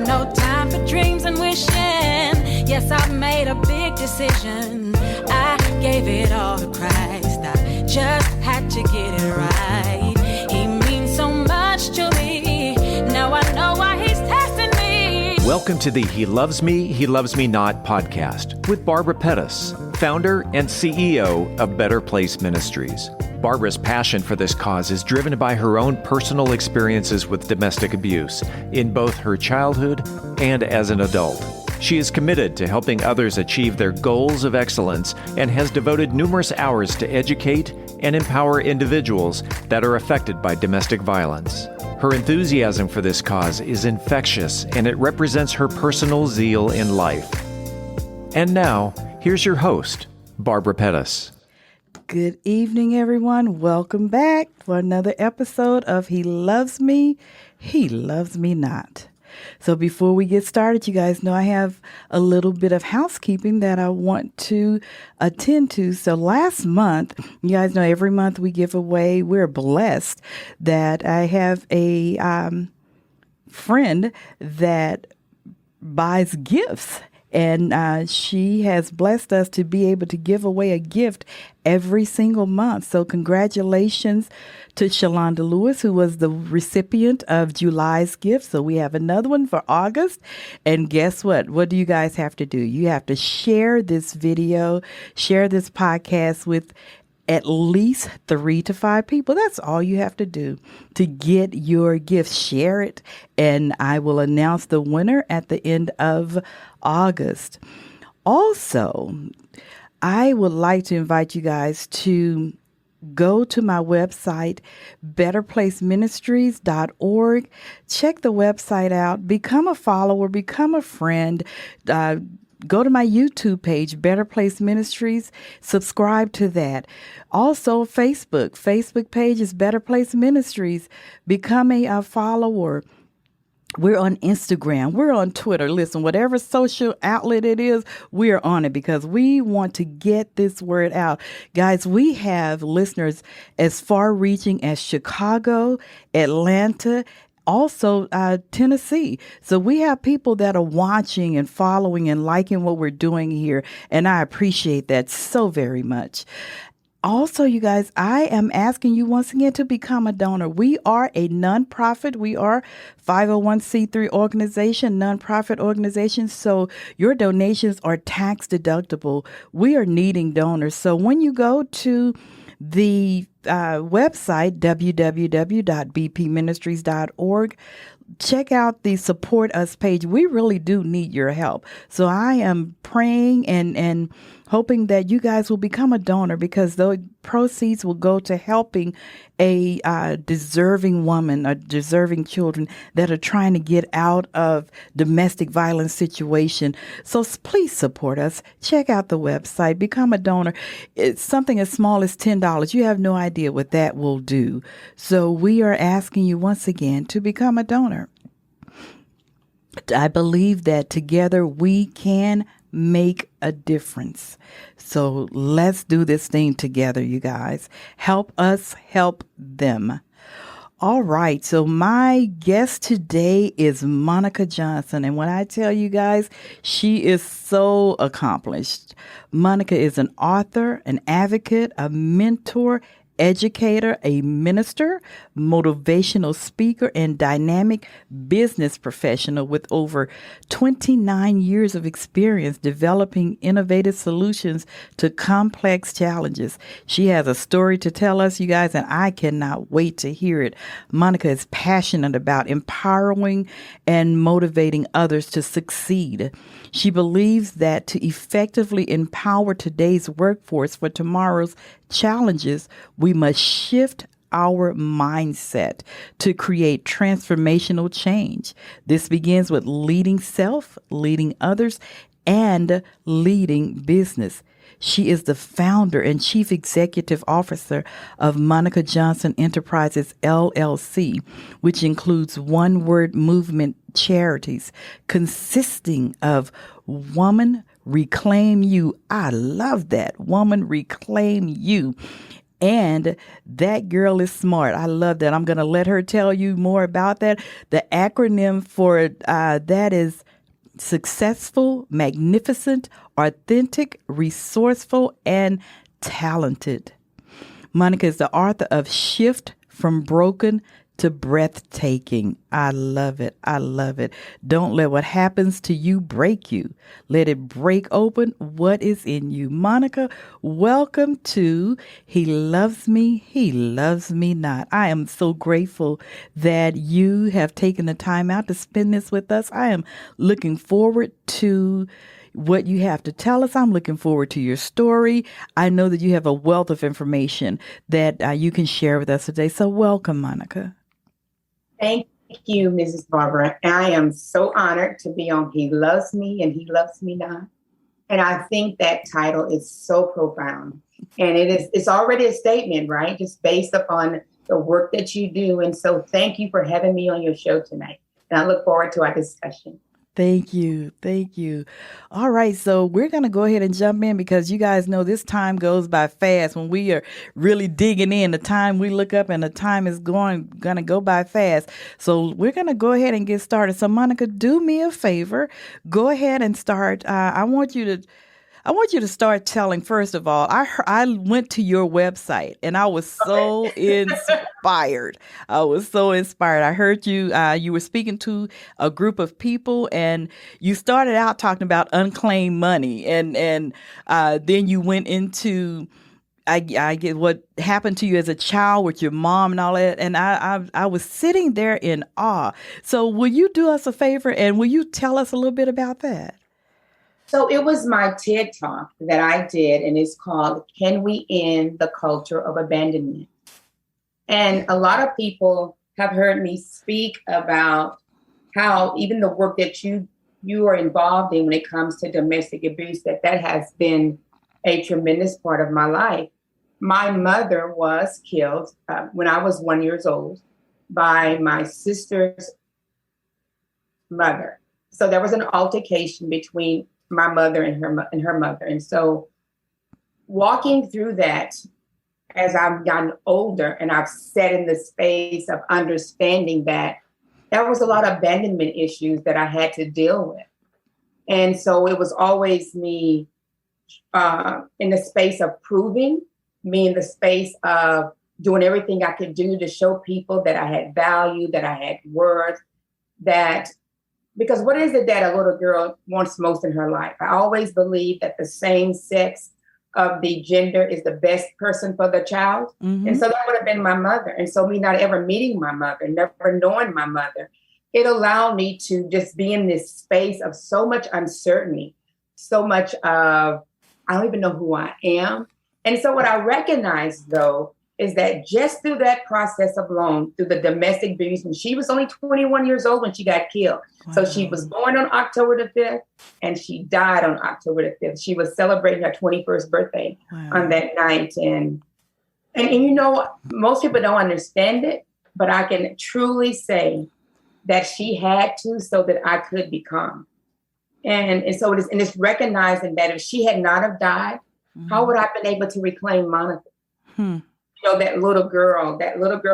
no time for dreams and wishing. Yes, I made a big decision. I gave it all to Christ. I just had to get it right. He means so much to me. Now I know why he's testing me. Welcome to the He Loves Me, He Loves Me Not podcast with Barbara Pettis, founder and CEO of Better Place Ministries. Barbara's passion for this cause is driven by her own personal experiences with domestic abuse in both her childhood and as an adult. She is committed to helping others achieve their goals of excellence and has devoted numerous hours to educate and empower individuals that are affected by domestic violence. Her enthusiasm for this cause is infectious, and it represents her personal zeal in life. And now, here's your host, Barbara Pettis. Good evening, everyone. Welcome back for another episode of He Loves Me, He Loves Me Not. So before we get started, you guys know I have a little bit of housekeeping that I want to attend to. So last month, you guys know every month we give away, we're blessed that I have a friend that buys gifts. And she has blessed us to be able to give away a gift every single month. So congratulations to Shalonda Lewis, who was the recipient of July's gift. So we have another one for August. And guess what? What do you guys have to do? You have to share this video, share this podcast with at least 3 to 5 people. That's all you have to do to get your gift. Share it, and I will announce the winner at the end of August. Also, I would like to invite you guys to go to my website, betterplaceministries.org. Check the website out. Become a follower. Become a friend. Go to my YouTube page, Better Place Ministries. Subscribe to that. Also, Facebook page is Better Place Ministries. Become a follower. We're on Instagram. We're on Twitter. Listen, whatever social outlet it is, we're on it because we want to get this word out. Guys, we have listeners as far reaching as Chicago, Atlanta, also Tennessee. So we have people that are watching and following and liking what we're doing here. And I appreciate that so very much. Also, you guys, I am asking you once again to become a donor. We are a nonprofit. We are 501c3 organization, nonprofit organization. So your donations are tax deductible. We are needing donors. So when you go to the website, www.bpministries.org, check out the Support Us page. We really do need your help. So I am praying and hoping that you guys will become a donor because the proceeds will go to helping a deserving woman or deserving children that are trying to get out of domestic violence situation. So please support us. Check out the website. Become a donor. It's something as small as $10. You have no idea what that will do. So we are asking you once again to become a donor. I believe that together we can make a difference. So let's do this thing together, you guys. Help us help them. All right. So my guest today is Monica Johnson. And when I tell you guys, she is so accomplished. Monica is an author, an advocate, a mentor, educator, a minister, motivational speaker, and dynamic business professional with over 29 years of experience developing innovative solutions to complex challenges. She has a story to tell us, you guys, and I cannot wait to hear it. Monica is passionate about empowering and motivating others to succeed. She believes that to effectively empower today's workforce for tomorrow's challenges, we must shift our mindset to create transformational change. This begins with leading self, leading others, and leading business. She is the founder and chief executive officer of Monica Johnson Enterprises, LLC, which includes One Word Movement charities consisting of Woman Reclaim You. I love that. Woman Reclaim You. And that girl is smart. I love that. I'm going to let her tell you more about that. The acronym for that is successful, magnificent, authentic, resourceful, and talented. Monica is the author of Shift from Broken to Breathtaking. I love it. I love it. Don't let what happens to you break you. Let it break open what is in you. Monica, welcome to He Loves Me, He Loves Me Not. I am so grateful that you have taken the time out to spend this with us. I am looking forward to what you have to tell us. I'm looking forward to your story. I know that you have a wealth of information that you can share with us today. So welcome, Monica. Thank you, Mrs. Barbara. I am so honored to be on He Loves Me and He Loves Me Not. And I think that title is so profound. And it's already a statement, right? Just based upon the work that you do. And so thank you for having me on your show tonight. And I look forward to our discussion. Thank you. Thank you. All right. So we're going to go ahead and jump in because you guys know this time goes by fast. When we are really digging in, the time we look up and the time is going to go by fast. So we're going to go ahead and get started. So Monica, do me a favor. Go ahead and start. I want you to start telling, first of all, I went to your website and I was so inspired. I was so inspired. I heard you were speaking to a group of people and you started out talking about unclaimed money. And then you went into, I get what happened to you as a child with your mom and all that. And I was sitting there in awe. So will you do us a favor and will you tell us a little bit about that? So it was my TED Talk that I did, and it's called, Can We End the Culture of Abandonment? And a lot of people have heard me speak about how even the work that you are involved in when it comes to domestic abuse, that has been a tremendous part of my life. My mother was killed when I was 1 year old by my sister's mother. So there was an altercation between my mother and her mother. And so walking through that as I've gotten older and I've sat in the space of understanding that there was a lot of abandonment issues that I had to deal with. And so it was always me in the space of proving, me in the space of doing everything I could do to show people that I had value, that I had worth, because what is it that a little girl wants most in her life? I always believe that the same sex of the gender is the best person for the child. Mm-hmm. And so that would have been my mother. And so me not ever meeting my mother, never knowing my mother, it allowed me to just be in this space of so much uncertainty, so much of, I don't even know who I am. And so what I recognized, though, is that just through that process alone, through the domestic abuse, and she was only 21 years old when she got killed. Wow. So she was born on October the 5th and she died on October the 5th. She was celebrating her 21st birthday on that night. And you know, most people don't understand it, but I can truly say that she had to so that I could become. And so it's recognizing that if she had not have died, mm-hmm. how would I have been able to reclaim Monica? You know, that little girl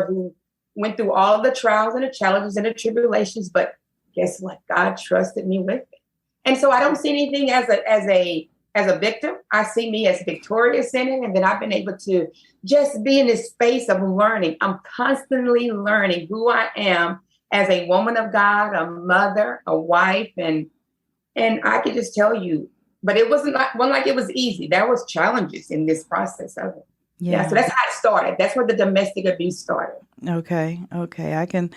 who went through all of the trials and the challenges and the tribulations, but guess what? God trusted me with it. And so I don't see anything as a victim. I see me as victorious in it. And then I've been able to just be in this space of learning. I'm constantly learning who I am as a woman of God, a mother, a wife. And I could just tell you, but it wasn't like it was easy. There was challenges in this process of it. Yeah. So that's how it started. That's where the domestic abuse started. Okay. I can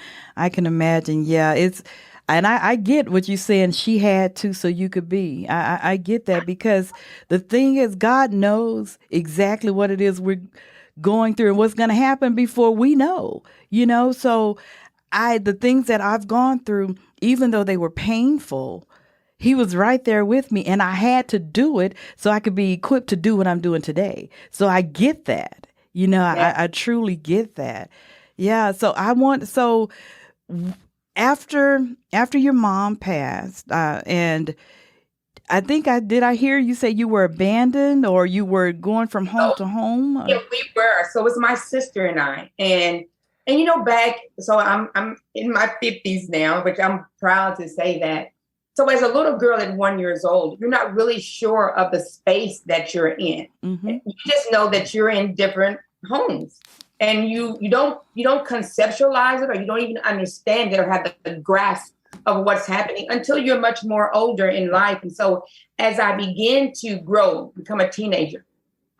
imagine. Yeah. And I get what you're saying. She had to, so you could be. I get that because the thing is, God knows exactly what it is we're going through and what's going to happen before we know, so the things that I've gone through, even though they were painful, He was right there with me and I had to do it so I could be equipped to do what I'm doing today. So I get that, yeah. I truly get that. Yeah. So after your mom passed, and I hear you say you were abandoned or you were going from home to home? Yeah, we were. So it was my sister and I. And back, so I'm in my 50s now, which I'm proud to say that. So as a little girl at 1 year old, you're not really sure of the space that you're in. Mm-hmm. You just know that you're in different homes. And you don't conceptualize it, or you don't even understand it or have the grasp of what's happening until you're much more older in life. And so as I began to grow, become a teenager,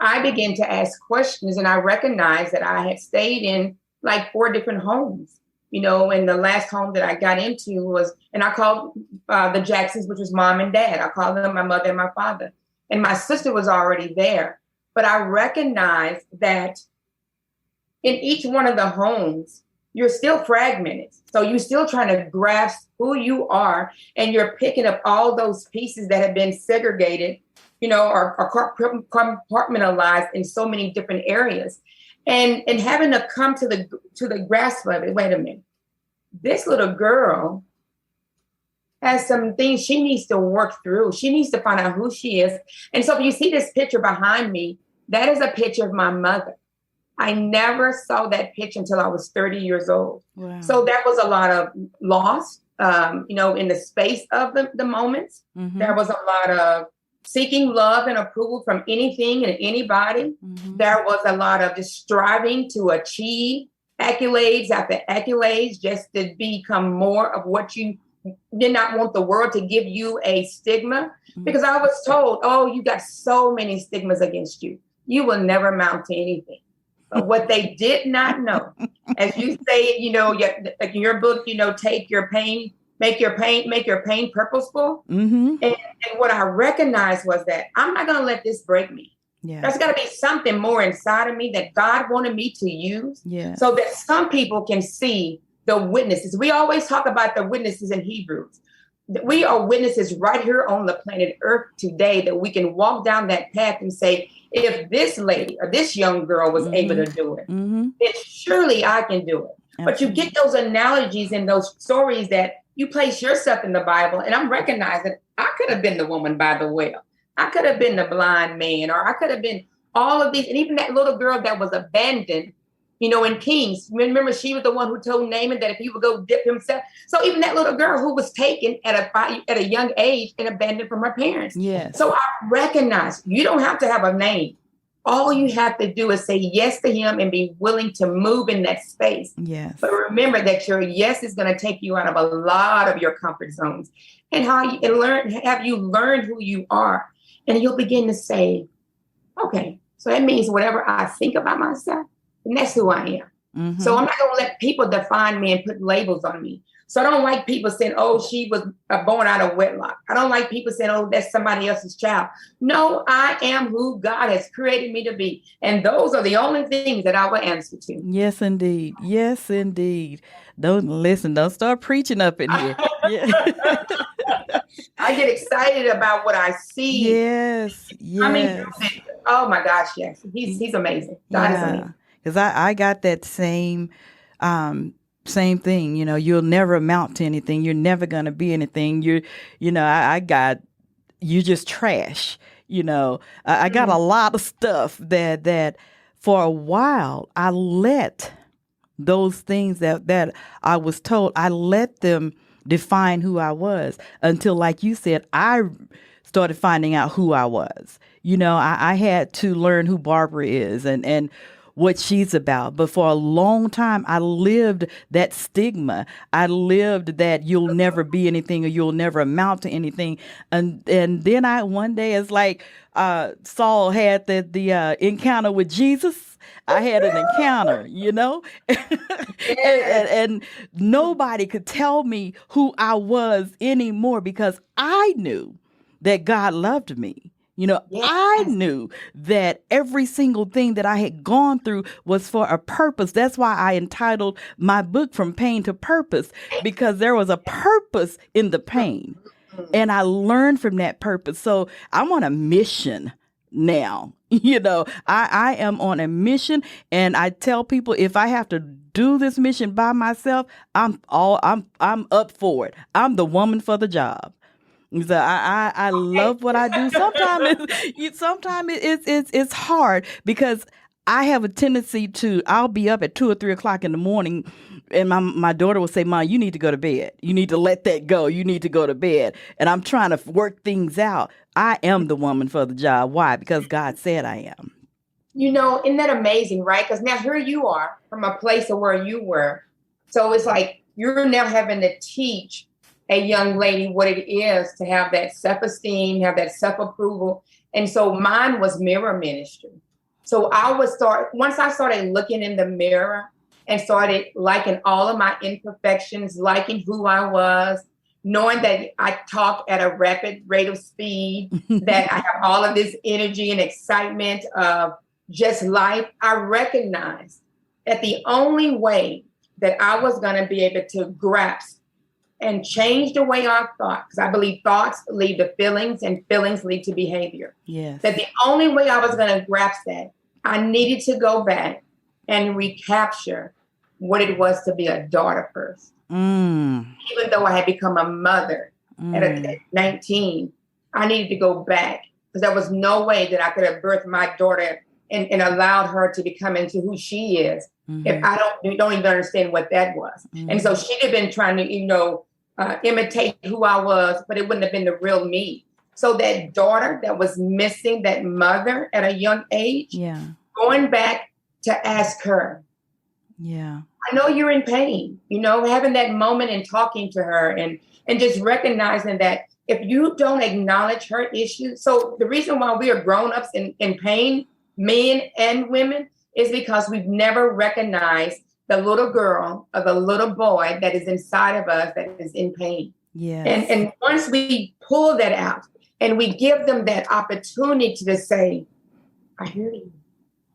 I began to ask questions, and I recognized that I had stayed in like 4 different homes, and the last home that I got into was, and I called the Jacksons, which was mom and dad. I called them my mother and my father, and my sister was already there. But I recognized that in each one of the homes, you're still fragmented. So you're still trying to grasp who you are, and you're picking up all those pieces that have been segregated, or compartmentalized in so many different areas. And having to come to the grasp of it. Wait a minute. This little girl has some things she needs to work through. She needs to find out who she is. And so if you see this picture behind me, that is a picture of my mother. I never saw that picture until I was 30 years old. Wow. So that was a lot of loss, in the space of the moments. Mm-hmm. There was a lot of seeking love and approval from anything and anybody. Mm-hmm. There was a lot of just striving to achieve accolades after accolades just to become more of what you did not want the world to give you a stigma. Mm-hmm. Because I was told, oh, you got so many stigmas against you. You will never amount to anything. But what they did not know, as you say, in your book, take your pain, make your pain purposeful. Mm-hmm. And what I recognized was that I'm not going to let this break me. Yeah. There's got to be something more inside of me that God wanted me to use, so that some people can see the witnesses. We always talk about the witnesses in Hebrews. We are witnesses right here on the planet Earth today, that we can walk down that path and say, if this lady or this young girl was able to do it, then surely I can do it. Absolutely. But you get those analogies and those stories that you place yourself in the Bible. And I'm recognizing I could have been the woman by the well. I could have been the blind man, or I could have been all of these. And even that little girl that was abandoned, in Kings. Remember, she was the one who told Naaman that if he would go dip himself. So even that little girl who was taken at a young age and abandoned from her parents. Yes. So I recognize you don't have to have a name. All you have to do is say yes to him and be willing to move in that space. Yes. But remember that your yes is going to take you out of a lot of your comfort zones. And have you learned who you are? And you'll begin to say, okay, so that means whatever I think about myself, and that's who I am. Mm-hmm. So I'm not going to let people define me and put labels on me. So I don't like people saying, oh, she was born out of wedlock. I don't like people saying, oh, that's somebody else's child. No, I am who God has created me to be. And those are the only things that I will answer to. Yes, indeed. Yes, indeed. Don't start preaching up in here. I get excited about what I see. Yes. I mean, oh my gosh, yes. He's amazing. God is amazing. Because I got that same thing. You'll never amount to anything. You're never going to be anything. You just trash. I got a lot of stuff that for a while I let those things that I was told, I let them define who I was until, like you said, I started finding out who I was. I had to learn who Barbara is and what she's about. But for a long time, I lived that stigma. I lived that you'll never be anything or you'll never amount to anything. And then one day, it's like Saul had the encounter with Jesus. I had an encounter, and nobody could tell me who I was anymore because I knew that God loved me. I knew that every single thing that I had gone through was for a purpose. That's why I entitled my book From Pain to Purpose, because there was a purpose in the pain. And I learned from that purpose. So I'm on a mission now. I am on a mission, and I tell people if I have to do this mission by myself, I'm up for it. I'm the woman for the job. So I love what I do. Sometimes it's hard because I have a tendency I'll be up at 2 or 3 o'clock in the morning, and my daughter will say, "Mom, you need to go to bed. You need to let that go. You need to go to bed." And I'm trying to work things out. I am the woman for the job. Why? Because God said I am. Isn't that amazing, right? Because now here you are from a place of where you were. So it's like you're now having to teach a young lady what it is to have that self-esteem, have that self-approval. And so mine was mirror ministry. So once I started looking in the mirror and started liking all of my imperfections, liking who I was, knowing that I talk at a rapid rate of speed, that I have all of this energy and excitement of just life, I recognized that the only way that I was going to be able to grasp and change the way I thought, because I believe thoughts lead to feelings and feelings lead to behavior. Yes. That the only way I was going to grasp that, I needed to go back and recapture what it was to be a daughter first. Even though I had become a mother at 19, I needed to go back because there was no way that I could have birthed my daughter and allowed her to become into who she is if I don't even understand what that was. And so she'd have been trying to, imitate who I was, but it wouldn't have been the real me. So that daughter that was missing, that mother at a young age, going back to ask her, I know you're in pain, having that moment and talking to her and just recognizing that if you don't acknowledge her issues. So the reason why we are grown-ups in pain, men and women, is because we've never recognized the little girl or the little boy that is inside of us that is in pain. Yes. And once we pull that out and we give them that opportunity to say, I hear you.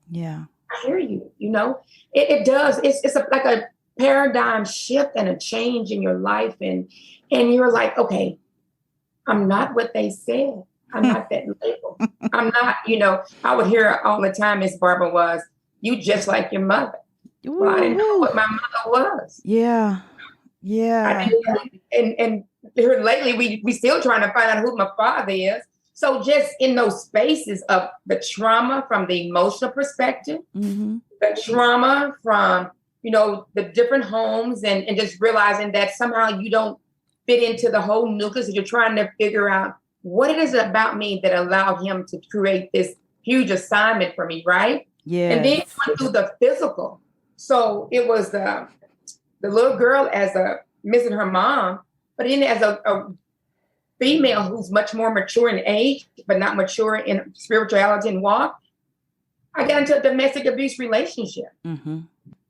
Yeah. I hear you. It does. It's like a paradigm shift and a change in your life. And you're like, okay, I'm not what they said. I'm not that label. I'm not, I would hear all the time, Miss Barbara, was, you just like your mother. Well, I didn't know what my mother was. Yeah. Yeah. And here lately, we still trying to find out who my father is. So just in those spaces of the trauma from the emotional perspective, the trauma from, the different homes and just realizing that somehow you don't fit into the whole nucleus. You're trying to figure out what it is about me that allowed him to create this huge assignment for me, right? Yeah. And then going through the physical. So it was the little girl as missing her mom, but then as a female who's much more mature in age, but not mature in spirituality and walk, I got into a domestic abuse relationship.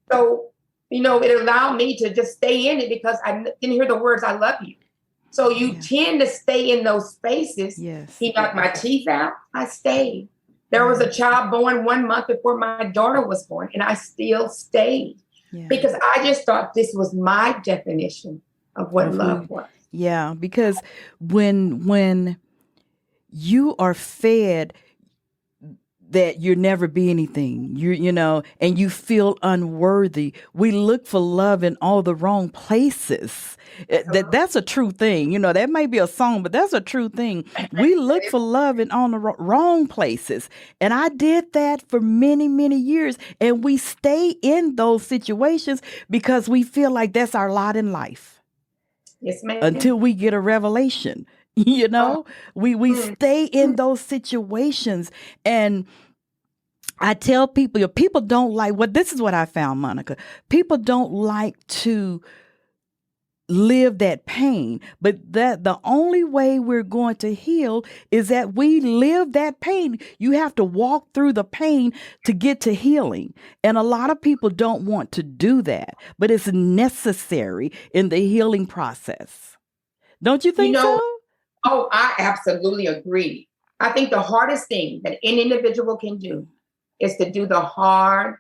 So, it allowed me to just stay in it because I didn't hear the words, I love you. So you tend to stay in those spaces. Yes. He knocked my teeth out. I stayed. There was a child born 1 month before my daughter was born, and I still stayed because I just thought this was my definition of what love was. Yeah, because when you are fed that you'll never be anything, and you feel unworthy, we look for love in all the wrong places. That's a true thing. That may be a song, but that's a true thing. We look for love in on the wrong places. And I did that for many, many years. And we stay in those situations because we feel like that's our lot in life. Yes, ma'am. Until we get a revelation. We stay in those situations. And I tell people don't like this is what I found, Monica. People don't like to live that pain, but that the only way we're going to heal is that we live that pain. You have to walk through the pain to get to healing. And a lot of people don't want to do that, but it's necessary in the healing process. Don't you think so? Oh, I absolutely agree. I think the hardest thing that any individual can do is to do the hard,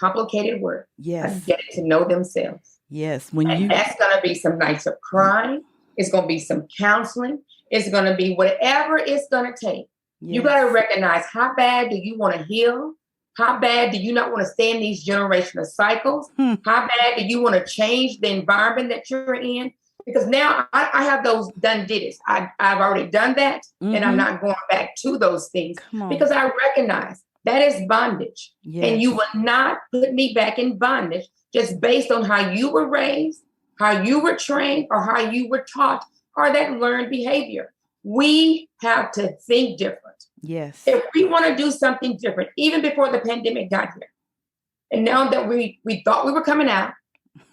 complicated work of getting to know themselves. Yes. That's going to be some nights of crying. It's going to be some counseling. It's going to be whatever it's going to take. Yes. You got to recognize, how bad do you want to heal? How bad do you not want to stay in these generational cycles? How bad do you want to change the environment that you're in? because now I have those done did it. I've already done that, and I'm not going back to those things because I recognize that is bondage. Yes. And you will not put me back in bondage just based on how you were raised, how you were trained, or how you were taught, or that learned behavior. We have to think different. Yes. If we want to do something different, even before the pandemic got here, and now that we thought we were coming out,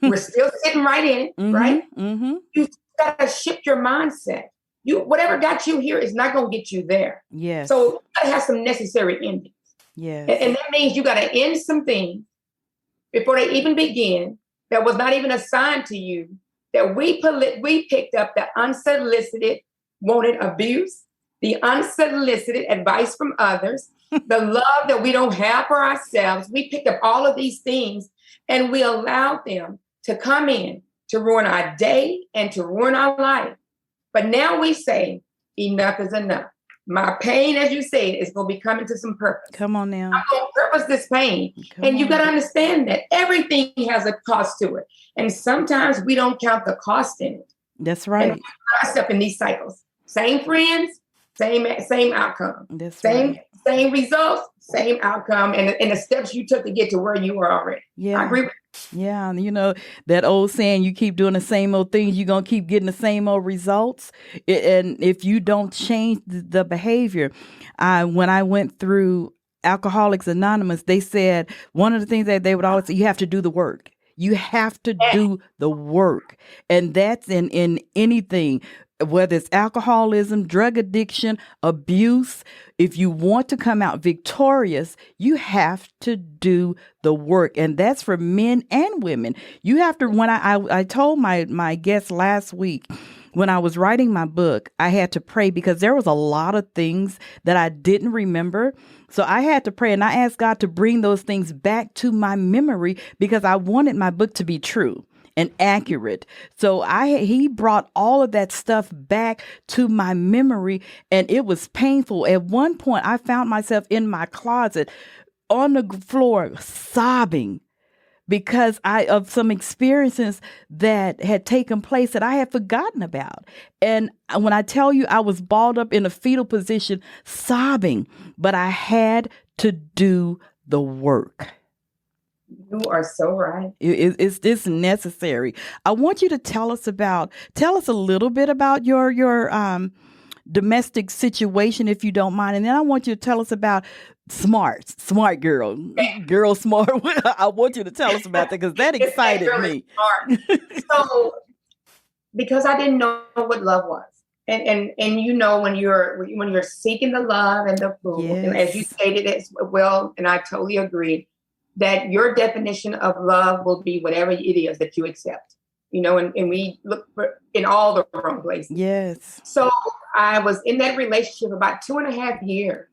we're still sitting right in it, right? You got to shift your mindset. Whatever got you here is not going to get you there. Yes. So you got to have some necessary endings. Yes. And that means you got to end some things before they even begin that was not even assigned to you, that we picked up the unsolicited wanted abuse, the unsolicited advice from others, the love that we don't have for ourselves. We picked up all of these things and we allowed them to come in to ruin our day and to ruin our life. But now we say, enough is enough. My pain, as you say, is going to be coming to some purpose. Come on now. I'm going to purpose this pain. And you got to understand that everything has a cost to it. And sometimes we don't count the cost in it. That's right. And we put ourselves in these cycles. Same friends, same outcome. That's same results, same outcome, and the steps you took to get to where you were already. Yeah. I agree with you. Yeah, and you know that old saying, you keep doing the same old things, you're going to keep getting the same old results. And if you don't change the behavior, when I went through Alcoholics Anonymous, they said one of the things that they would always say, you have to do the work. You have to do the work. And that's in anything, whether it's alcoholism, drug addiction, abuse. If you want to come out victorious, you have to do the work. And that's for men and women. You have to, when I told my guest last week, when I was writing my book, I had to pray because there was a lot of things that I didn't remember. So I had to pray and I asked God to bring those things back to my memory because I wanted my book to be true and accurate. So he brought all of that stuff back to my memory, and it was painful. At one point, I found myself in my closet on the floor sobbing because of some experiences that had taken place that I had forgotten about. And when I tell you, I was balled up in a fetal position sobbing, but I had to do the work. You are so right. It's necessary. I want you to tell us a little bit about your domestic situation, if you don't mind. And then I want you to tell us about smart girl, smart. I want you to tell us about that because that excited me. So, because I didn't know what love was. And you know, when you're seeking the love and the food, yes. And as you stated as well, and I totally agree, that your definition of love will be whatever it is that you accept, you know, and we look for in all the wrong places. Yes. So I was in that relationship about 2.5 years.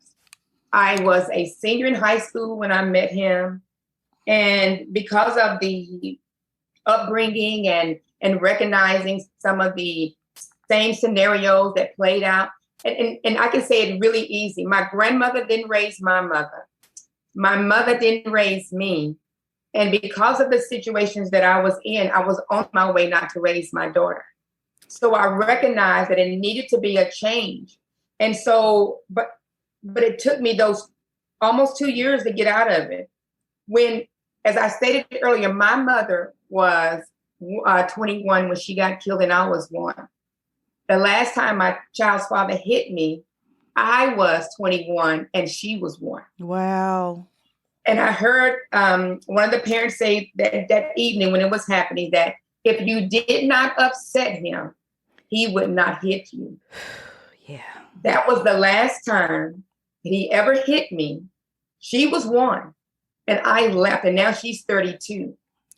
I was a senior in high school when I met him. And because of the upbringing and recognizing some of the same scenarios that played out, and I can say it really easy. My grandmother didn't raise my mother. My mother didn't raise me. And because of the situations that I was in, I was on my way not to raise my daughter. So I recognized that it needed to be a change. And so, but it took me those almost 2 years to get out of it. When, as I stated earlier, my mother was 21 when she got killed and I was 1. The last time my child's father hit me, I was 21 and she was 1. Wow. And I heard one of the parents say that evening when it was happening that if you did not upset him, he would not hit you. Yeah. That was the last time that he ever hit me. She was 1 and I left, and now she's 32.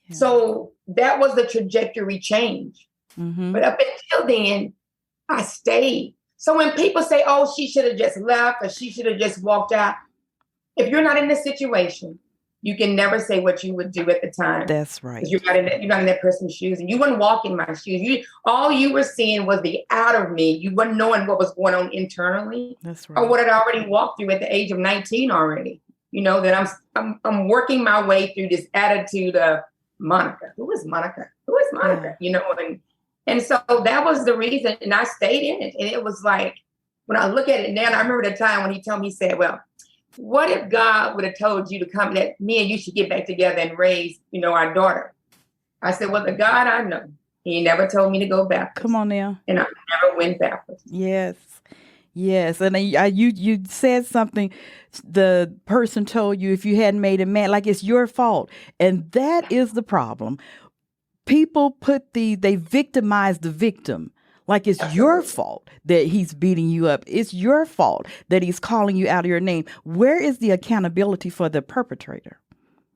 Yeah. So that was the trajectory change. Mm-hmm. But up until then, I stayed. So when people say, oh, she should have just left or she should have just walked out, if you're not in this situation, you can never say what you would do at the time. That's right. You're not in that person's shoes, and you wouldn't walk in my shoes. All you were seeing was the out of me. You weren't knowing what was going on internally. That's right. Or what I'd already walked through at the age of 19 already. You know, that I'm working my way through this attitude of Monica. Who is Monica? Who is Monica? Yeah. You know, And so that was the reason. And I stayed in it. And it was like, when I look at it now, and I remember the time when he told me, he said, well, what if God would have told you to come, that me and you should get back together and raise, our daughter? I said, well, the God I know, he never told me to go backwards. Come on now. And I never went backwards. Yes. Yes. And you said something, the person told you if you hadn't made him mad, like it's your fault. And that is the problem. People they victimize the victim. Like it's your fault that he's beating you up. It's your fault that he's calling you out of your name. Where is the accountability for the perpetrator?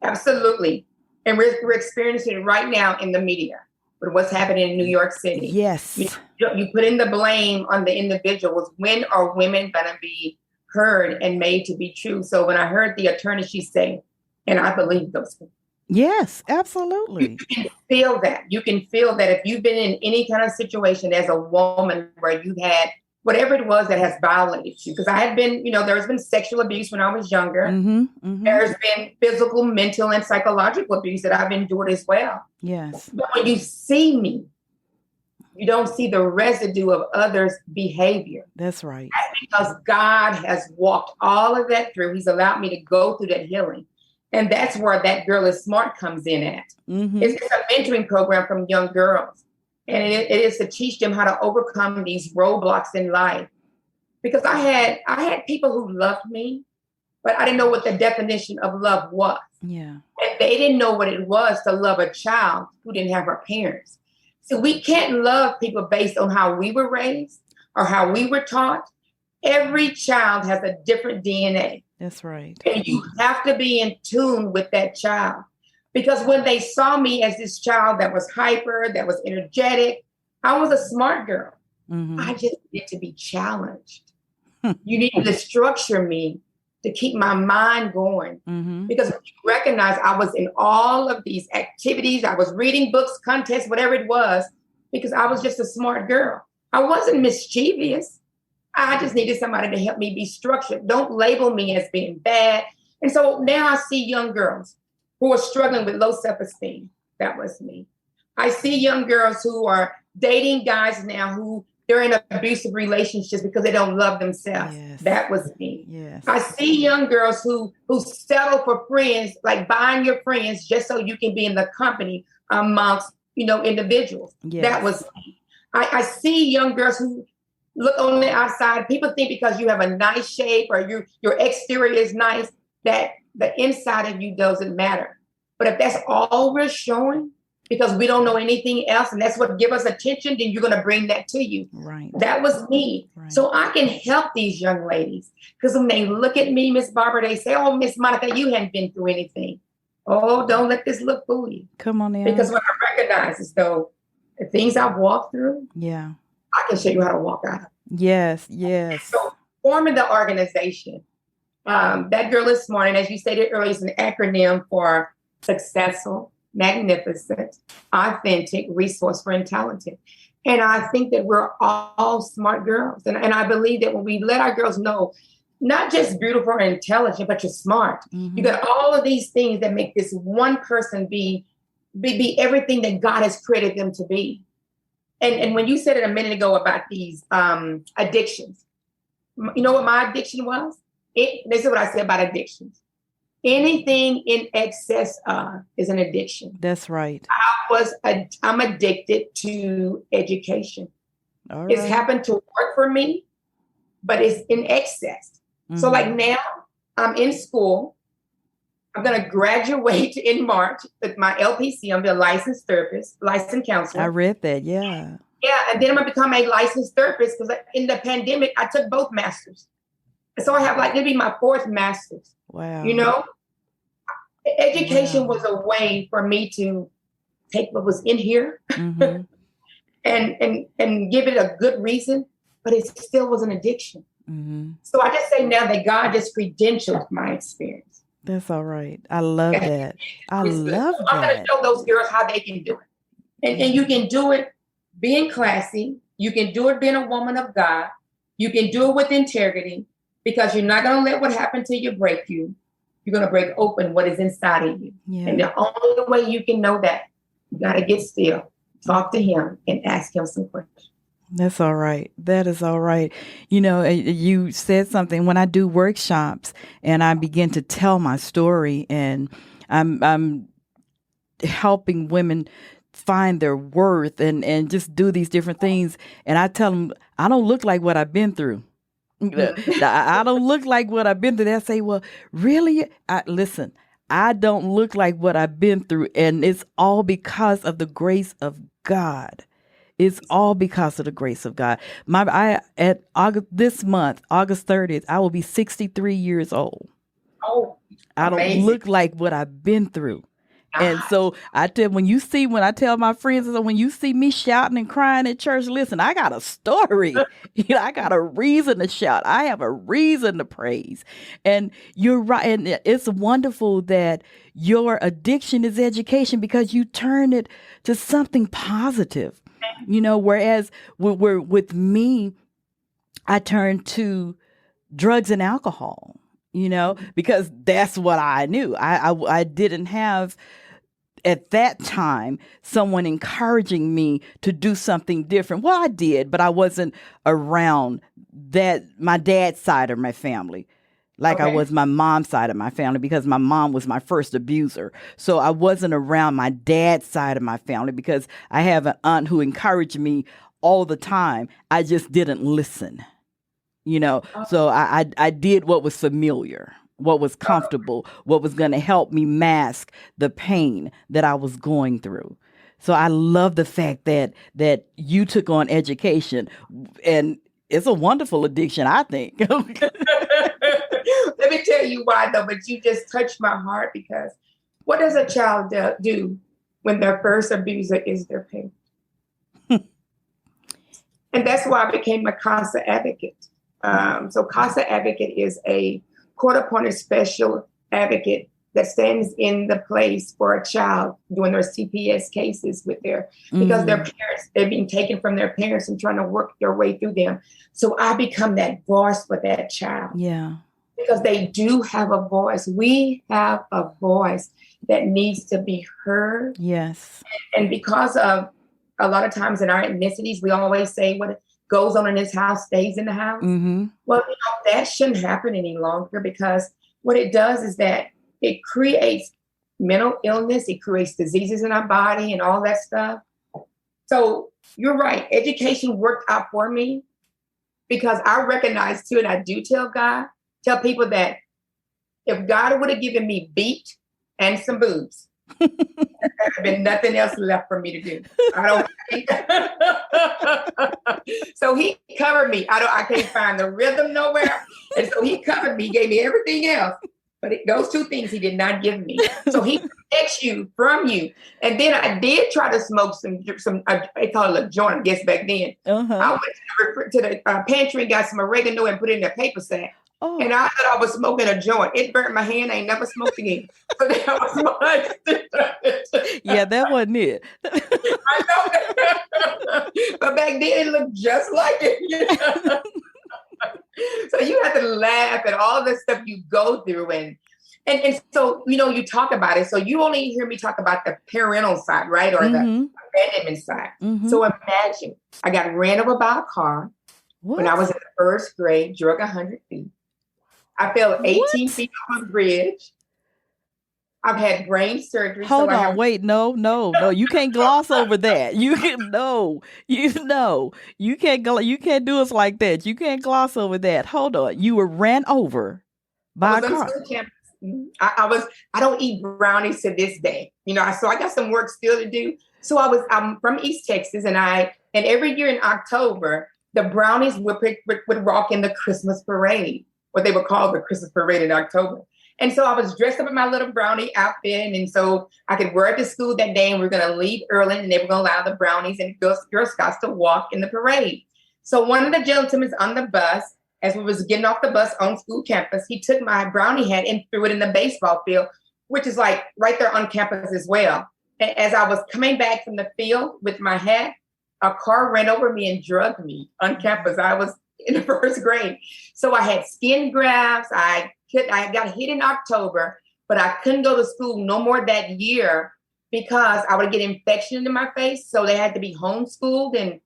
Absolutely. And we're experiencing it right now in the media with what's happening in New York City. Yes. You put in the blame on the individuals. When are women going to be heard and made to be true? So when I heard the attorney, she say, and I believe those people. Yes, absolutely. You can feel that. You can feel that if you've been in any kind of situation as a woman where you had whatever it was that has violated you. Because I had been, there's been sexual abuse when I was younger. Mm-hmm, mm-hmm. There's been physical, mental, and psychological abuse that I've endured as well. Yes. But when you see me, you don't see the residue of others' behavior. That's right. That's because God has walked all of that through. He's allowed me to go through that healing. And that's where That Girl Is Smart comes in at. Mm-hmm. It's a mentoring program from young girls. And it is to teach them how to overcome these roadblocks in life. Because I had people who loved me, but I didn't know what the definition of love was. Yeah. And they didn't know what it was to love a child who didn't have her parents. So we can't love people based on how we were raised or how we were taught. Every child has a different DNA. That's right. And you have to be in tune with that child. Because when they saw me as this child that was hyper, that was energetic, I was a smart girl. Mm-hmm. I just needed to be challenged. You needed to structure me to keep my mind going. Mm-hmm. Because you recognize I was in all of these activities. I was reading books, contests, whatever it was, because I was just a smart girl. I wasn't mischievous. I just needed somebody to help me be structured. Don't label me as being bad. And so now I see young girls who are struggling with low self-esteem. That was me. I see young girls who are dating guys now who they're in abusive relationships because they don't love themselves. Yes. That was me. Yes. I see young girls who settle for friends, like buying your friends just so you can be in the company amongst, individuals. Yes. That was me. I see young girls who look on the outside. People think because you have a nice shape or your exterior is nice, that the inside of you doesn't matter. But if that's all we're showing, because we don't know anything else, and that's what give us attention, then you're going to bring that to you. Right. That was me. Right. So I can help these young ladies. Because when they look at me, Miss Barbara, they say, oh, Miss Monica, you hadn't been through anything. Oh, don't let this look fool you. Come on in. Because what I recognize is, though, the things I've walked through, yeah, I can show you how to walk out of. Yes, yes. So forming the organization, That Girl Is Smart, and as you stated earlier, is an acronym for successful, magnificent, authentic, resourceful, and talented. And I think that we're all smart girls. And I believe that when we let our girls know, not just beautiful and intelligent, but you're smart. Mm-hmm. You got all of these things that make this one person be everything that God has created them to be. And when you said it a minute ago about these addictions, you know what my addiction was? This is what I say about addictions. Anything in excess of is an addiction. That's right. I'm addicted to education. All right. It's happened to work for me, but it's in excess. Mm-hmm. So like now I'm in school. I'm going to graduate in March with my LPC. I'm a licensed therapist, licensed counselor. I read that. Yeah. Yeah. And then I'm going to become a licensed therapist because in the pandemic, I took both masters. And so I have it'll be my fourth master's. Wow. Education was a way for me to take what was in here mm-hmm. and give it a good reason, but it still was an addiction. Mm-hmm. So I just say now that God just credentialed my experience. That's all right. I love that. I love that. I'm going to show those girls how they can do it. And you can do it being classy. You can do it being a woman of God. You can do it with integrity because you're not going to let what happened to you break you. You're going to break open what is inside of you. Yeah. And the only way you can know that, you got to get still talk to him and ask him some questions. That's all right. That is all right. You know, you said something when I do workshops and I begin to tell my story, and I'm helping women find their worth and just do these different things. And I tell them, I don't look like what I've been through. I don't look like what I've been through. They say, well, really? Listen, I don't look like what I've been through. And it's all because of the grace of God. It's all because of the grace of God. This month, August 30th, I will be 63 years old. Oh, I don't amazing. look like what I've been through. And so when I tell my friends, when you see me shouting and crying at church, listen, I got a story. I got a reason to shout. I have a reason to praise. And you're right. And it's wonderful that your addiction is education, because you turn it to something positive. Whereas with me, I turned to drugs and alcohol, because that's what I knew. I didn't have at that time someone encouraging me to do something different. Well, I did, but I wasn't around my dad's side of my family. Like I was my mom's side of my family, because my mom was my first abuser. So I wasn't around my dad's side of my family because I have an aunt who encouraged me all the time. I just didn't listen, So I did what was familiar, what was comfortable, what was going to help me mask the pain that I was going through. So I love the fact that you took on education, and it's a wonderful addiction, I think. Let me tell you why, though, but you just touched my heart, because what does a child do when their first abuser is their parent? And that's why I became a CASA advocate. So CASA advocate is a court-appointed special advocate that stands in the place for a child doing their CPS cases because their parents, they're being taken from their parents and trying to work their way through them. So I become that voice for that child. Yeah. Because they do have a voice. We have a voice that needs to be heard. Yes. And because of a lot of times in our ethnicities, we always say what goes on in this house stays in the house. Mm-hmm. Well, that shouldn't happen any longer, because what it does is that it creates mental illness. It creates diseases in our body and all that stuff. So you're right. Education worked out for me, because I recognize too, and I do tell people that if God would have given me beat and some boobs, there would have been nothing else left for me to do. So he covered me. I can't find the rhythm nowhere. And so he covered me, gave me everything else. But those two things he did not give me. So he protects you from you. And then I did try to smoke some they call it a joint, I guess, back then. Uh-huh. I went to the pantry and got some oregano and put it in a paper sack. Oh. And I thought I was smoking a joint. It burnt my hand. I ain't never smoked again. So that was my Yeah, that wasn't it. I know. But back then it looked just like it. So you have to laugh at all the stuff you go through. And so, you talk about it. So you only hear me talk about the parental side, right? Or the abandonment side. Mm-hmm. So imagine I got ran over by a car when I was in the first grade, drug 100 feet. I fell 18 feet off a bridge. I've had brain surgery. Hold on, wait, no. You can't gloss over that. You can't do us like that. You can't gloss over that. Hold on. You were ran over by a car. I don't eat brownies to this day. So I got some work still to do. So I'm from East Texas, and every year in October, the brownies would rock in the Christmas parade, what they would call the Christmas parade in October. And so I was dressed up in my little brownie outfit. And so I could wear it to school that day, and we were going to leave early, and they were going to allow the brownies and Girl Scouts to walk in the parade. So one of the gentlemen on the bus, as we was getting off the bus on school campus, he took my brownie hat and threw it in the baseball field, which is like right there on campus as well. And as I was coming back from the field with my hat, a car ran over me and drugged me on campus. I was in the first grade. So I had skin grafts. I got hit in October, but I couldn't go to school no more that year because I would get infection in my face. So they had to be homeschooled. And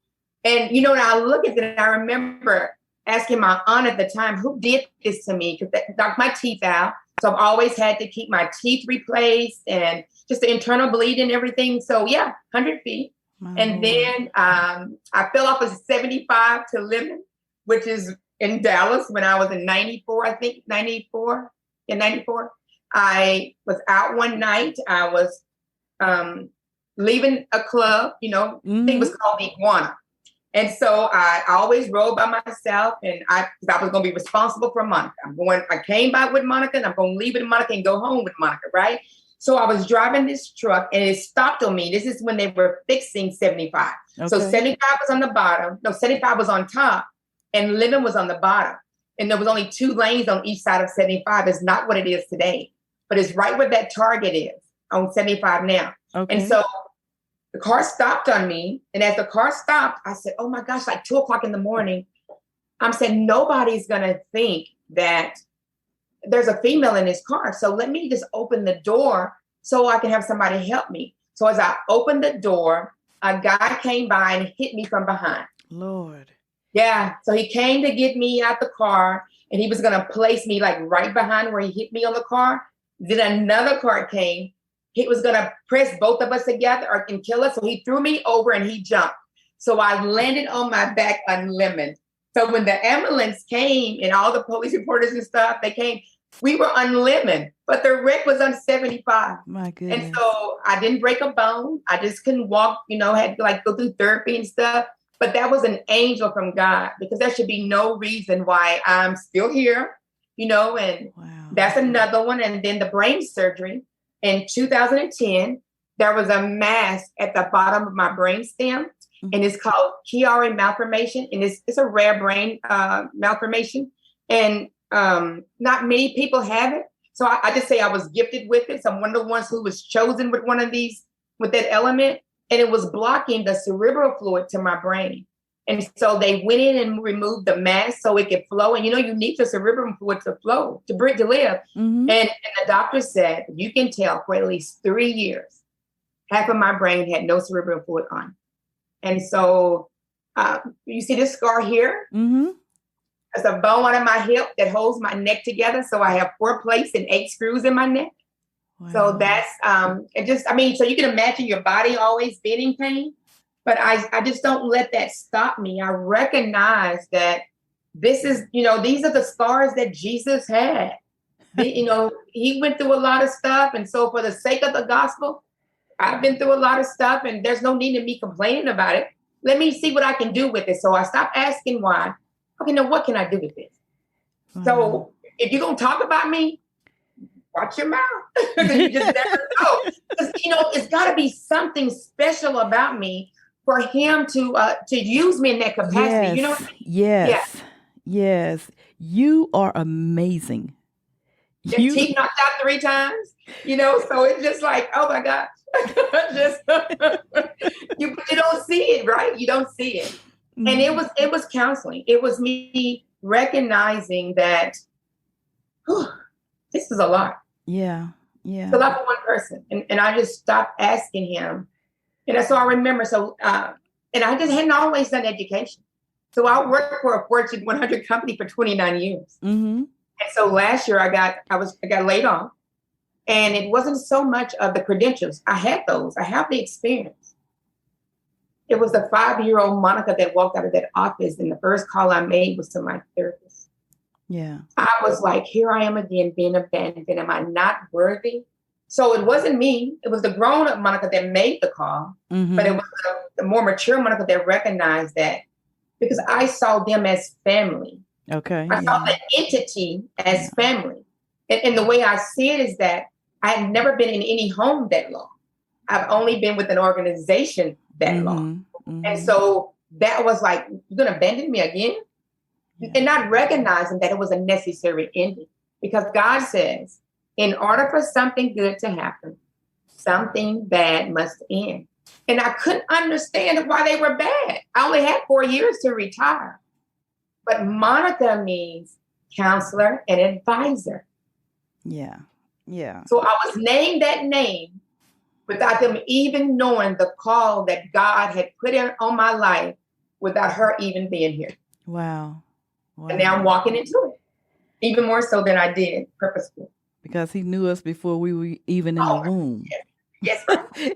when I look at it, and I remember asking my aunt at the time, who did this to me? Because they knocked my teeth out. So I've always had to keep my teeth replaced and just the internal bleeding and everything. So 100 feet. And then I fell off of 75 to Lemon, which is in Dallas when I was in 94, I think, 94. In 94. I was out one night. I was leaving a club, I think it was called the Iguana. And so I always rode by myself, and I was going to be responsible for Monica. I came by with Monica, and I'm going to leave with Monica and go home with Monica, right? So I was driving this truck, and it stopped on me. This is when they were fixing 75. Okay. So 75 was on the bottom. No, 75 was on top, and Lemon was on the bottom. And there was only 2 lanes on each side of 75. It's not what it is today, but it's right where that Target is on 75 now. Okay. And so the car stopped on me. And as the car stopped, I said, oh my gosh, like 2:00 in the morning. I'm saying nobody's going to think that there's a female in this car. So let me just open the door so I can have somebody help me. So as I opened the door, a guy came by and hit me from behind. Lord. Yeah. So he came to get me out the car, and he was going to place me like right behind where he hit me on the car. Then another car came. He was going to press both of us together and kill us. So he threw me over and he jumped. So I landed on my back on Lemon. So when the ambulance came and all the police reporters and stuff, they came, we were on Lemon, but the wreck was on 75. My goodness. And so I didn't break a bone. I just couldn't walk, had to like go through therapy and stuff. But that was an angel from God, because there should be no reason why I'm still here, and wow. That's another one. And then the brain surgery in 2010, there was a mass at the bottom of my brain stem, and it's called Chiari malformation. And it's a rare brain malformation. And not many people have it. So I just say I was gifted with it. So I'm one of the ones who was chosen with one of these, with that element. And it was blocking the cerebral fluid to my brain. And so they went in and removed the mass so it could flow. And, you need the cerebral fluid to flow, to live. Mm-hmm. And the doctor said, you can tell for at least 3 years, half of my brain had no cerebral fluid on. And so you see this scar here? Mm-hmm. There's a bone under my hip that holds my neck together. So I have 4 plates and 8 screws in my neck. Wow. So that's, so you can imagine your body always being in pain, but I just don't let that stop me. I recognize that this is, these are the scars that Jesus had. He went through a lot of stuff. And so for the sake of the gospel, I've been through a lot of stuff, and there's no need in me complaining about it. Let me see what I can do with it. So I stopped asking why. Okay, now what can I do with this? Mm-hmm. So if you're going to talk about me, watch your mouth. You just never know. Because, it's got to be something special about me for him to use me in that capacity. Yes. Yes. You are amazing. Your teeth knocked out 3 times, so it's just like, oh my gosh. You don't see it, right? You don't see it. Mm-hmm. And it was counseling. It was me recognizing that this is a lot. Yeah. Yeah. It's a lot for one person. And I just stopped asking him. And so I remember, and I just hadn't always done education. So I worked for a Fortune 100 company for 29 years. Mm-hmm. And so last year I got laid off, and it wasn't so much of the credentials. I had those. I have the experience. It was the 5-year-old Monica that walked out of that office, and the first call I made was to my therapist. Yeah. I was like, here I am again, being abandoned. Am I not worthy? So it wasn't me. It was the grown-up Monica that made the call, mm-hmm. but it was the more mature Monica that recognized that, because I saw them as family. Okay. I saw the entity as family. And the way I see it is that I had never been in any home that long. I've only been with an organization that mm-hmm. long. Mm-hmm. And so that was like, you're going to abandon me again? Yeah. And not recognizing that it was a necessary ending. Because God says, in order for something good to happen, something bad must end. And I couldn't understand why they were bad. I only had 4 years to retire. But Monica means counselor and advisor. Yeah. Yeah. So I was named that name without them even knowing the call that God had put on my life, without her even being here. Wow. And now I'm walking into it, even more so than I did purposefully. Because he knew us before we were even in the womb. Yes.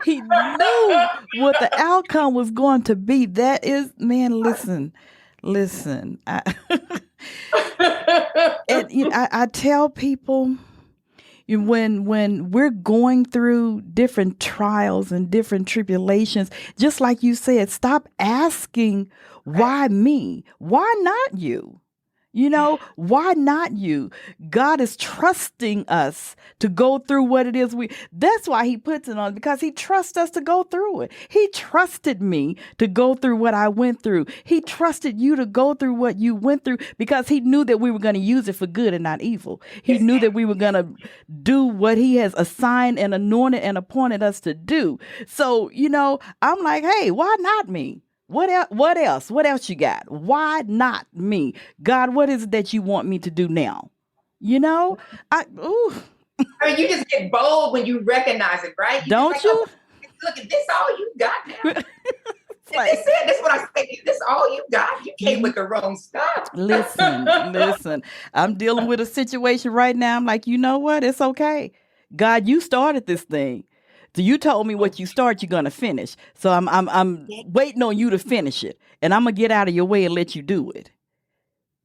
He knew what the outcome was going to be. That is, man, listen. I tell people, when we're going through different trials and different tribulations, just like you said, stop asking, why me? Why not you? Why not you? God is trusting us to go through what it is that's why he puts it on, because he trusts us to go through it. He trusted me to go through what I went through. He trusted you to go through what you went through, because he knew that we were going to use it for good and not evil. He knew that we were going to do what he has assigned and anointed and appointed us to do. So, I'm like, hey, why not me? What else? What else you got? Why not me? God, what is it that you want me to do now? I mean, you just get bold when you recognize it, right? Don't you? Oh, look at this, all you got now. This is what I say. This all you got. You came with the wrong stuff. Listen. I'm dealing with a situation right now. I'm like, you know what? It's okay. God, you started this thing. So you told me what you start, you're gonna finish. So I'm waiting on you to finish it, and I'm gonna get out of your way and let you do it.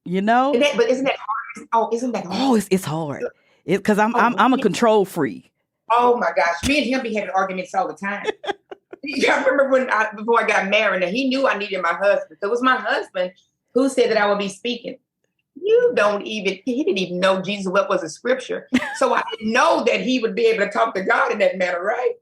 But isn't that hard? Oh, isn't that hard? Oh, it's hard. Because I'm a control freak. Oh my gosh, me and him be having arguments all the time. I remember before I got married, and he knew I needed my husband. So it was my husband who said that I would be speaking. He didn't even know Jesus, what was a scripture. So I didn't know that he would be able to talk to God in that manner, right?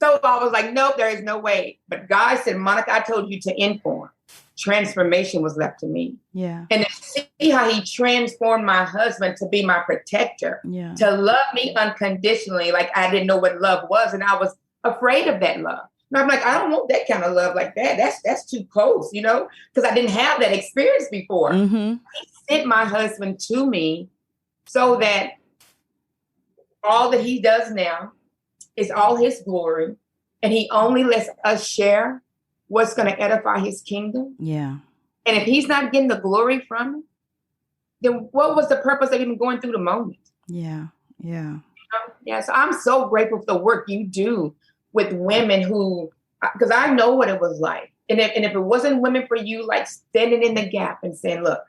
So I was like, nope, there is no way. But God said, Monica, I told you to inform. Transformation was left to me. Yeah. And to see how he transformed my husband to be my protector, to love me unconditionally, like I didn't know what love was. And I was afraid of that love. And I'm like, I don't want that kind of love like that. That's too close, because I didn't have that experience before. Mm-hmm. He sent my husband to me so that all that he does now is all his glory. And he only lets us share what's going to edify his kingdom. Yeah. And if he's not getting the glory from it, then what was the purpose of even going through the moment? Yeah. Yeah. Yeah. So I'm so grateful for the work you do with women because I know what it was like. And if it wasn't women for you, like standing in the gap and saying, look,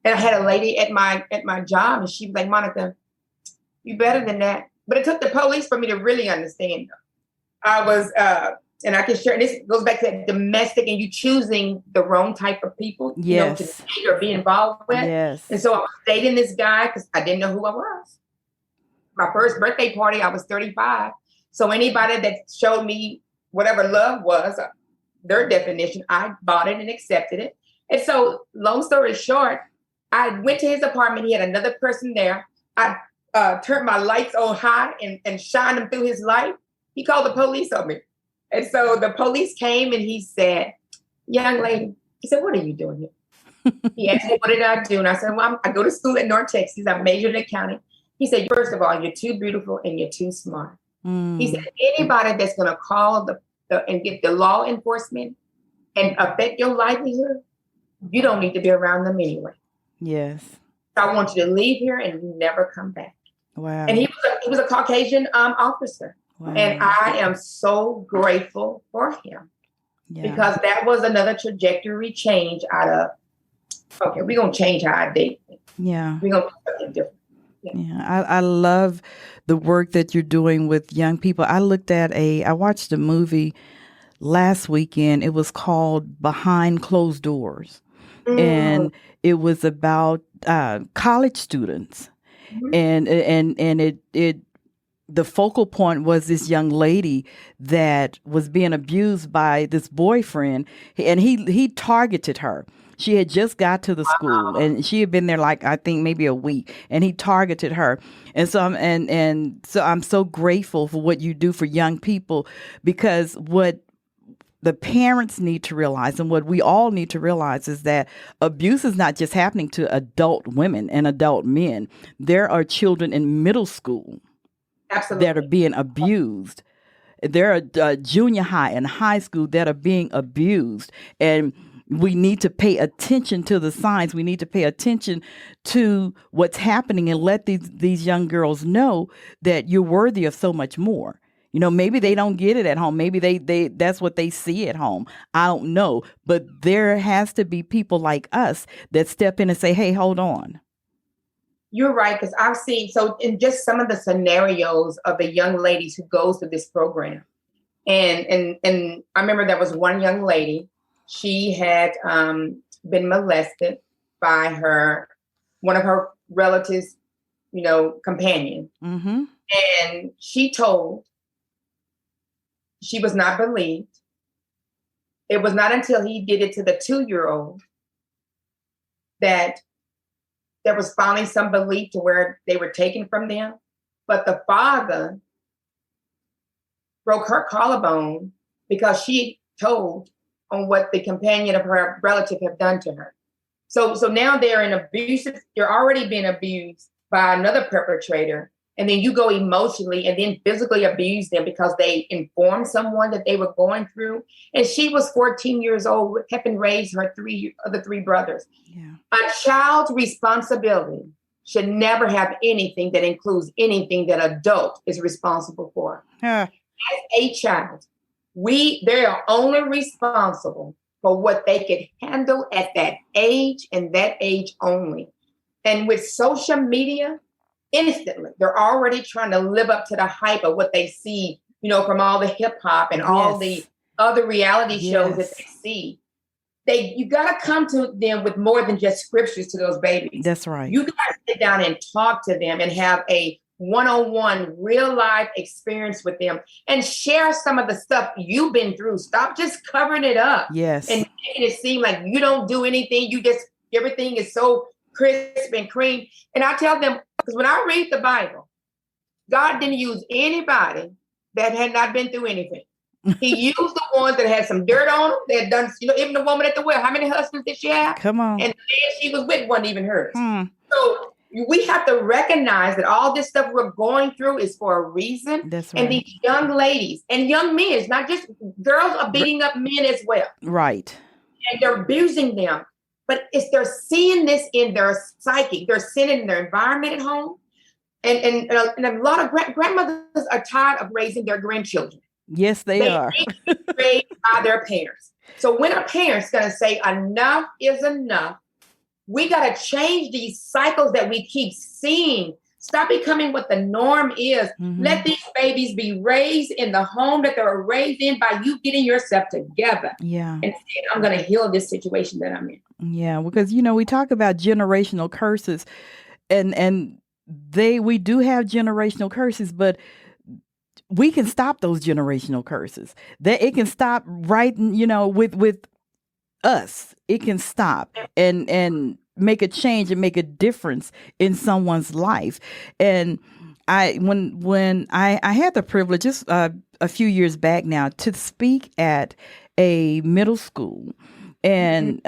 and I had a lady at my job, and she was like, Monica, you better than that. But it took the police for me to really understand. I was, and I can share, and this goes back to that domestic, and you choosing the wrong type of people, to date or be involved with. Yes. And so I was dating this guy because I didn't know who I was. My first birthday party, I was 35. So anybody that showed me whatever love was, their definition, I bought it and accepted it. And so long story short, I went to his apartment. He had another person there. I turned my lights on high and shined him through his light. He called the police on me. And so the police came and he said, young lady, he said, what are you doing here? He asked me, what did I do? And I said, well, I go to school at North Texas. I majored in accounting. He said, first of all, you're too beautiful and you're too smart. He said, anybody that's going to call and get the law enforcement and affect your livelihood, you don't need to be around them anyway. Yes. I want you to leave here and never come back. Wow. And he was a Caucasian officer. Wow. And I am so grateful for him because that was another trajectory change out of, okay, we're going to change how I date. Yeah. We're going to do something different. Yeah. I love the work that you're doing with young people. I watched a movie last weekend. It was called Behind Closed Doors. And it was about college students. And the focal point was this young lady that was being abused by this boyfriend, and he targeted her. She had just got to the school, and she had been there like, I think maybe a week, and he targeted her. And so I'm so grateful for what you do for young people, because what the parents need to realize, and what we all need to realize, is that abuse is not just happening to adult women and adult men. There are children in middle school that are being abused. There are junior high and high school that are being abused, and we need to pay attention to the signs. We need to pay attention to what's happening and let these young girls know that you're worthy of so much more. You know, maybe they don't get it at home. Maybe they that's what they see at home. I don't know. But there has to be people like us that step in and say, hey, hold on. You're right, because I've seen, so in just some of the scenarios of the young ladies who goes through this program. And I remember there was one young lady, she had been molested by one of her relatives, companion. Mm-hmm. And she was not believed. It was not until he did it to the 2-year-old that there was finally some belief to where they were taken from them. But the father broke her collarbone because she told on what the companion of her relative had done to her. So now they're already being abused by another perpetrator. And then you go emotionally and then physically abuse them because they informed someone that they were going through. And she was 14 years old, helping raise her other three brothers. Yeah. A child's responsibility should never have anything that includes anything that adult is responsible for. Huh. As a child, they are only responsible for what they could handle at that age and that age only. And with social media, instantly, they're already trying to live up to the hype of what they see, from all the hip hop and all the other reality shows that they see. You got to come to them with more than just scriptures to those babies. That's right. You got to sit down and talk to them and have a one-on-one real life experience with them and share some of the stuff you've been through. Stop just covering it up. Yes. And making it seem like you don't do anything. Everything is so crisp and cream. And I tell them, because when I read the Bible, God didn't use anybody that had not been through anything. He used the ones that had some dirt on them. That had done, even the woman at the well. How many husbands did she have? Come on. And the man she was with wasn't even hers. So we have to recognize that all this stuff we're going through is for a reason. That's right. And these young ladies and young men, it's not just girls are beating up men as well. Right. And they're abusing them. But they're seeing this in their psyche. They're seeing it in their environment at home. And a lot of grandmothers are tired of raising their grandchildren. Yes, they are. Raised by their parents. So when a parent's going to say enough is enough, we got to change these cycles that we keep seeing. Stop becoming what the norm is. Mm-hmm. Let these babies be raised in the home that they were raised in by you getting yourself together. Yeah. And saying, I'm going to heal this situation that I'm in. Yeah, because, we talk about generational curses and we do have generational curses, but we can stop those generational curses. That it can stop right, with us. It can stop and make a change and make a difference in someone's life. And when I had the privilege just a few years back now to speak at a middle school. And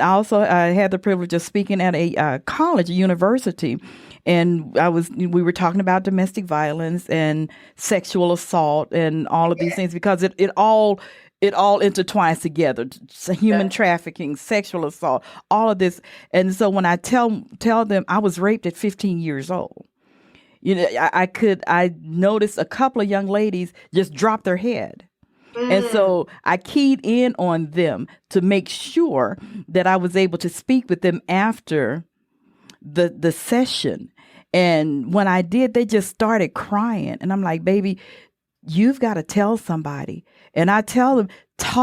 also I had the privilege of speaking at a college, a university, and we were talking about domestic violence and sexual assault and all of these things because it all intertwines together. Human trafficking, sexual assault, all of this. And so when I tell them I was raped at 15 years old, I noticed a couple of young ladies just drop their head. And so I keyed in on them to make sure that I was able to speak with them after the session. And when I did, they just started crying. And I'm like, baby, you've got to tell somebody. And I tell them,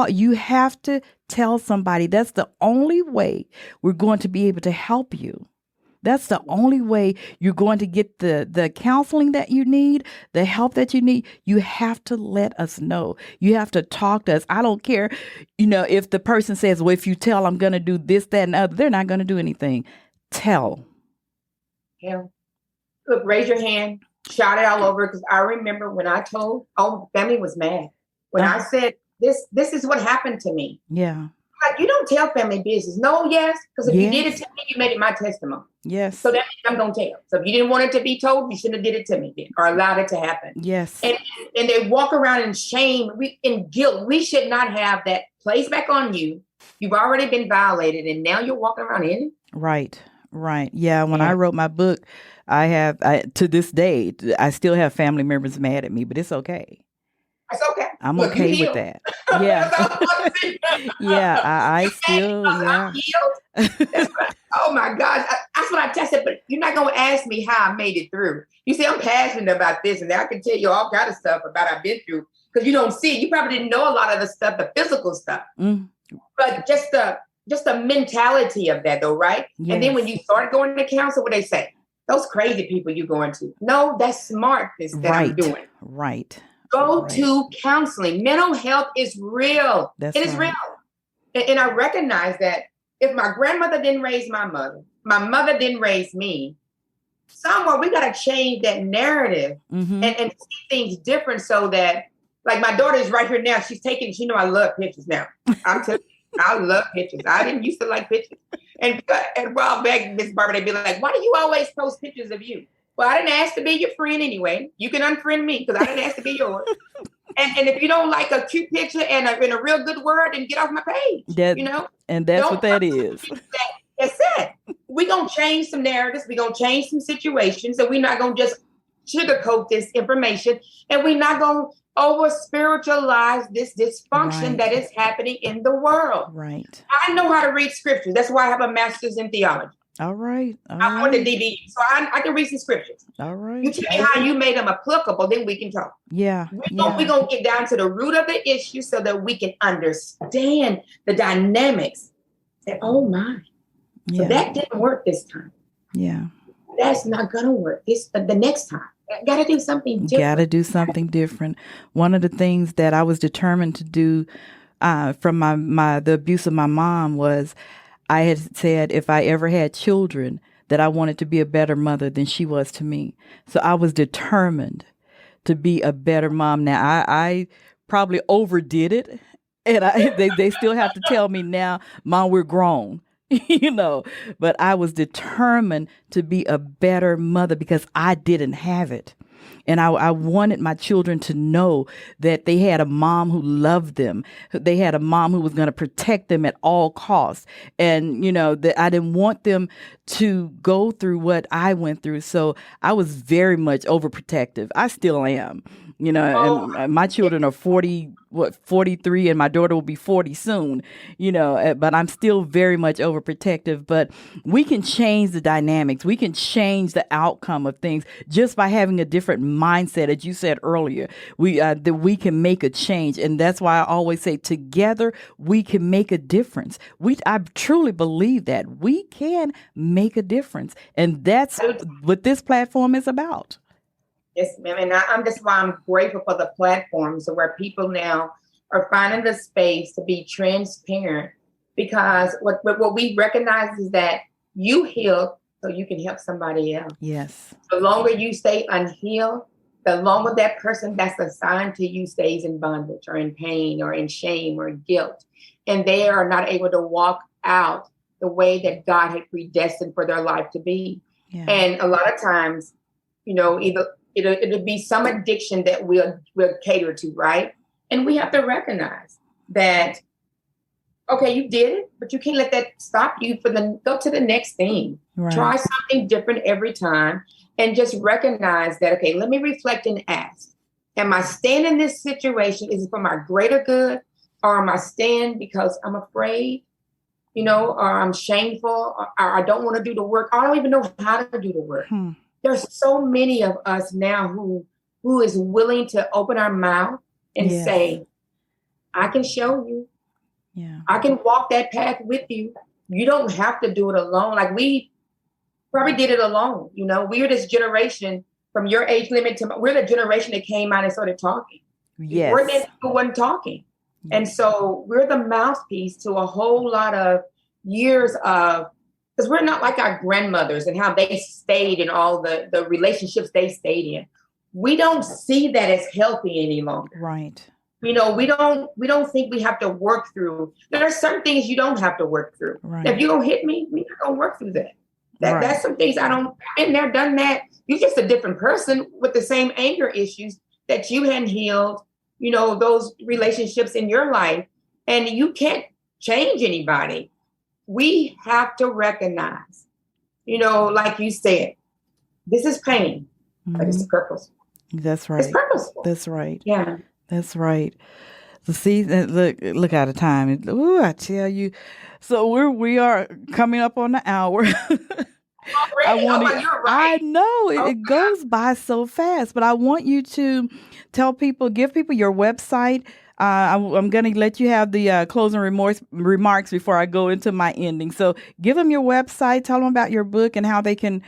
you have to tell somebody. That's the only way we're going to be able to help you. That's the only way you're going to get the counseling that you need, the help that you need. You have to let us know. You have to talk to us. I don't care, if the person says, well, if you tell I'm going to do this, that, and other, they're not going to do anything. Tell. Yeah. Look, raise your hand, shout it all over. Because I remember when I told, the family was mad. When I said, this is what happened to me. Yeah. Like, you don't tell family business. No, yes. Because if you did it to me, you made it my testimony. Yes. So that means I'm going to tell. So if you didn't want it to be told, you shouldn't have did it to me then, or allowed it to happen. Yes. And they walk around in shame, in guilt. We should not have that placed back on you. You've already been violated, and now you're walking around in it. Right. Yeah. When I wrote my book, I to this day, I still have family members mad at me, but it's okay. It's okay. I'm okay with that. Yeah. Yeah. I still, yeah. Oh my God. That's what I tested, but you're not going to ask me how I made it through. You see, I'm passionate about this, and I can tell you all kind of stuff about I've been through, because you don't see it. You probably didn't know a lot of the stuff, the physical stuff, but just the mentality of that though, right? Yes. And then when you start going to counsel, what they say, those crazy people you're going to. No, that's smartness that I'm doing. Right. Go to counseling. Mental health is real. It is real. And I recognize that if my grandmother didn't raise my mother didn't raise me, somewhere we got to change that narrative and see things different, so that, like, my daughter is right here now. She's taking, she know I love pictures now. I'm telling you, I love pictures. I didn't used to like pictures. And a while back, Miss Barbara, they'd be like, why do you always post pictures of you? Well, I didn't ask to be your friend anyway. You can unfriend me because I didn't ask to be yours. And if you don't like a cute picture and a real good word, then get off my page. And that's what that is. That's it. We're going to change some narratives. We're going to change some situations. And we're not going to just sugarcoat this information. And we're not going to over spiritualize this dysfunction that is happening in the world. Right. I know how to read scriptures. That's why I have a master's in theology. All right. I'm on the DBE, so I can read some scriptures. All right. You tell me how you made them applicable, then we can talk. Yeah. We're going to get down to the root of the issue so that we can understand the dynamics. That, oh my. So that didn't work this time. Yeah. That's not going to work the next time. Got to do something different. Got to do something different. One of the things that I was determined to do from the abuse of my mom was, I had said if I ever had children, that I wanted to be a better mother than she was to me. So I was determined to be a better mom. Now, I probably overdid it. And they still have to tell me now, Mom, we're grown, but I was determined to be a better mother because I didn't have it. And I wanted my children to know that they had a mom who loved them. They had a mom who was going to protect them at all costs. And, that I didn't want them to go through what I went through. So I was very much overprotective. I still am. And my children are 43, and my daughter will be 40 soon, but I'm still very much overprotective. But we can change the dynamics. We can change the outcome of things just by having a different mindset. As you said earlier, that we can make a change. And that's why I always say together we can make a difference. I truly believe that we can make a difference. And that's what this platform is about. Yes, ma'am. And that's why I'm grateful for the platforms where people now are finding the space to be transparent, because what we recognize is that you heal so you can help somebody else. Yes. The longer you stay unhealed, the longer that person that's assigned to you stays in bondage or in pain or in shame or guilt. And they are not able to walk out the way that God had predestined for their life to be. Yeah. And a lot of times, either it'll be some addiction that we'll cater to, right? And we have to recognize that, okay, you did it, but you can't let that stop you go to the next thing. Right. Try something different every time, and just recognize that, okay, let me reflect and ask, am I staying in this situation? Is it for my greater good? Or am I staying because I'm afraid, or I'm shameful, or I don't want to do the work? I don't even know how to do the work. There's so many of us now who is willing to open our mouth and say, I can show you. Yeah. I can walk that path with you. You don't have to do it alone. Like we probably did it alone. We're this generation from your age limit we're the generation that came out and started talking. Yes. We're the people who weren't talking. And so we're the mouthpiece to a whole lot of years of, because we're not like our grandmothers and how they stayed in all the relationships they stayed in. We don't see that as healthy any longer. Right. We don't think we have to work through. There are certain things you don't have to work through. Right. If you don't hit me, we're not gonna work through that. That's some things I've been there, done that. You're just a different person with the same anger issues that you hadn't healed, those relationships in your life. And you can't change anybody. We have to recognize, like you said, this is pain, but it's purposeful. That's right. It's purposeful. That's right. Yeah. That's right. So see, look out of time. Ooh, I tell you. So we are coming up on the hour. You're right. I know it goes by so fast, but I want you to give people your website. I'm going to let you have the closing remarks before I go into my ending. So give them your website, tell them about your book and how they can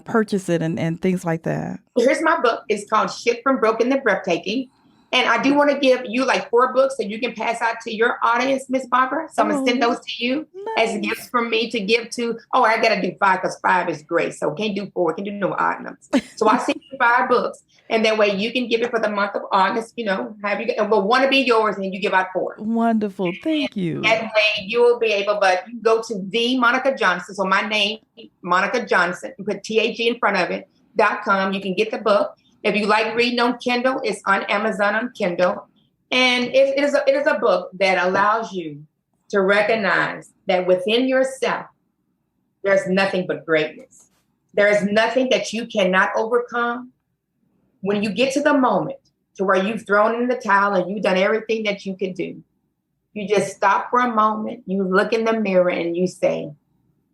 purchase it and things like that. Here's my book. It's called Shift from Broken to Breathtaking. And I do want to give you like 4 books that you can pass out to your audience, Miss Barbara. So I'm going to send those to you as gifts from me to give to. Oh, I got to do 5 because 5 is great. So can't do 4. Can't do no odd numbers. So I send you 5 books. And that way you can give it for the month of August, want to be yours and you give out 4. Wonderful. Thank you. That way you will be able, but you go to the Monica Johnson. So my name, Monica Johnson, and put TAG in front of it, .com. You can get the book. If you like reading on Kindle, it's on Amazon on Kindle. And it is a book that allows you to recognize that within yourself, there's nothing but greatness. There is nothing that you cannot overcome. When you get to the moment to where you've thrown in the towel and you've done everything that you could do, you just stop for a moment, you look in the mirror and you say,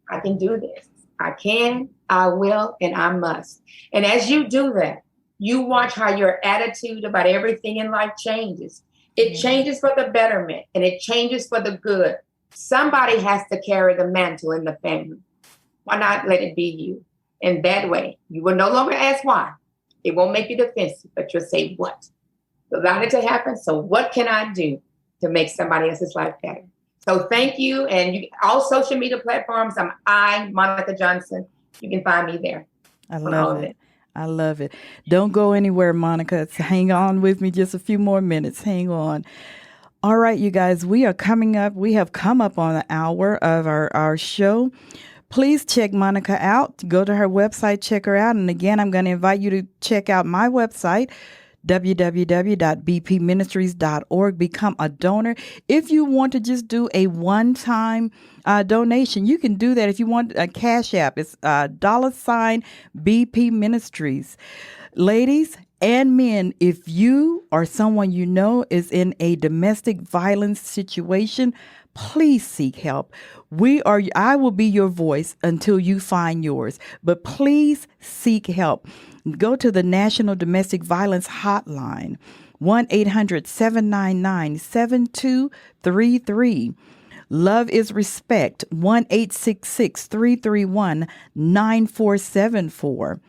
I can do this. I can, I will, and I must. And as you do that, you watch how your attitude about everything in life changes. It changes for the betterment and it changes for the good. Somebody has to carry the mantle in the family. Why not let it be you? And that way, you will no longer ask why. It won't make you defensive, but you'll say what? Allowed it to happen. So what can I do to make somebody else's life better? So thank you. And all social media platforms, I'm Monica Johnson. You can find me there. I love it. Don't go anywhere, Monica. Hang on with me just a few more minutes. Hang on. All right, you guys, we have come up on the hour of our show. Please check Monica out. Go to her website, check her out. And again, I'm going to invite you to check out my website, www.bpministries.org. Become a donor. If you want to just do a one-time donation, you can do that. If you want a Cash App, it's $BP Ministries. Ladies and men, if you or someone you know is in a domestic violence situation, please seek help. I will be your voice until you find yours, but please seek help. Go to the National Domestic Violence Hotline, 1-800-799-7233. Love is Respect, 1-866-331-9474.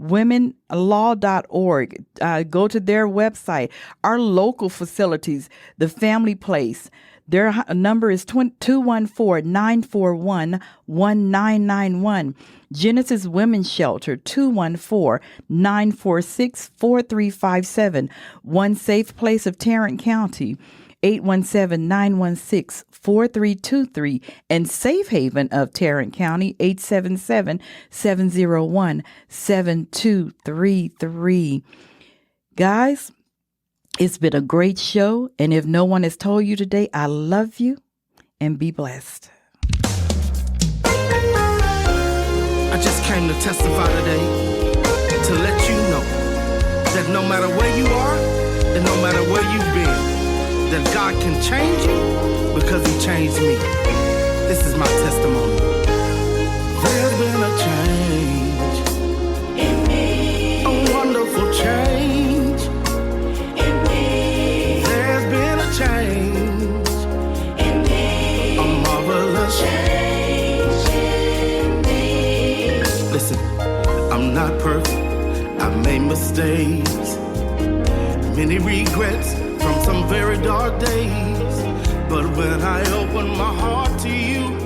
WomenLaw.org. Go to their website. Our local facilities, the Family Place. Their number is 214-941-1991. Genesis Women's Shelter, 214-946-4357. One Safe Place of Tarrant County, 817-916-4323. And Safe Haven of Tarrant County, 877-701-7233. Guys, it's been a great show, and if no one has told you today, I love you, and be blessed. I just came to testify today to let you know that no matter where you are and no matter where you've been, that God can change you because He changed me. This is my testimony. There's been a change in me, a wonderful change. Change in me, a marvelous change in me. Listen, I'm not perfect, I've made mistakes, many regrets from some very dark days. But when I open my heart to you,